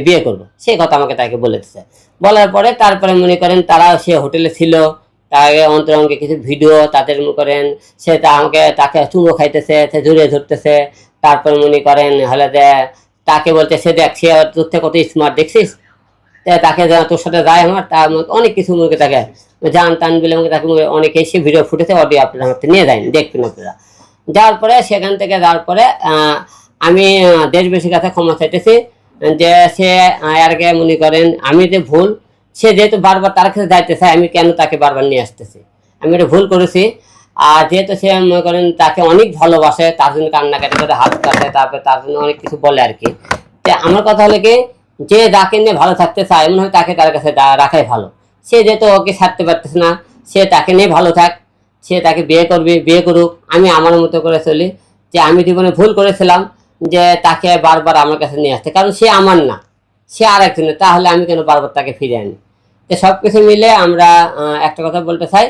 বিয়ে করবো, সেই কথা আমাকে তাকে বলেছে। বলার পরে তারপরে মনে করেন তারা সে হোটেলে ছিল, তাকে অন্তরঙ্গে কিছু ভিডিও তাদের মনে করেন সে তাকে চুমো খাইতেছে, সে জড়িয়ে ধরতেছে। তারপর মনে করেন হলে যে তাকে বলতেছে দেখ সে তোর থেকে কত স্মার্ট দেখছিস, তাকে তোর সাথে যায় আমার তার অনেক কিছু মুখে তাকে জান টান বলে আমাকে তাকে অনেকে সে ভিডিও ফুটেছে, অডিও আপনারা আমাকে নিয়ে যায়নি, দেখবেন আপনারা। যাওয়ার পরে সেখান থেকে যাওয়ার পরে আমি দেশবাসীর কাছে ক্ষমা চাইতেছি যে সে এর আগে মনে করেন আমি যে ভুল, সে যেহেতু বারবার তার কাছে যাইতে চায়, আমি কেন তাকে বারবার নিয়ে আসতেছি, আমি এটা ভুল করেছি। আর যেহেতু সে মনে করেন তাকে অনেক ভালোবাসে, তার জন্য কান্নাকাটি করে হাত কাটে, তারপরে তার জন্য অনেক কিছু বলে আর কি। তো আমার কথা হলো কি, যে যাকে নিয়ে ভালো থাকতে চায় মনে হয় তাকে তার কাছে রাখাই ভালো। সে যেহেতু ওকে ছাড়তে পারতেছে না, সে তাকে নিয়ে ভালো থাক, সে তাকে বিয়ে করবে, বিয়ে করুক, আমি আমার মতো করে চলি। যে আমি জীবনে ভুল করেছিলাম যে তাকে বারবার আমার কাছে নিয়ে আসতে, কারণ সে আমার না, সে আর একজনের, তাহলে আমি কেন বারবার তাকে ফিরে আনি। তো সব কিছু মিলে আমরা একটা কথা বলতে চাই,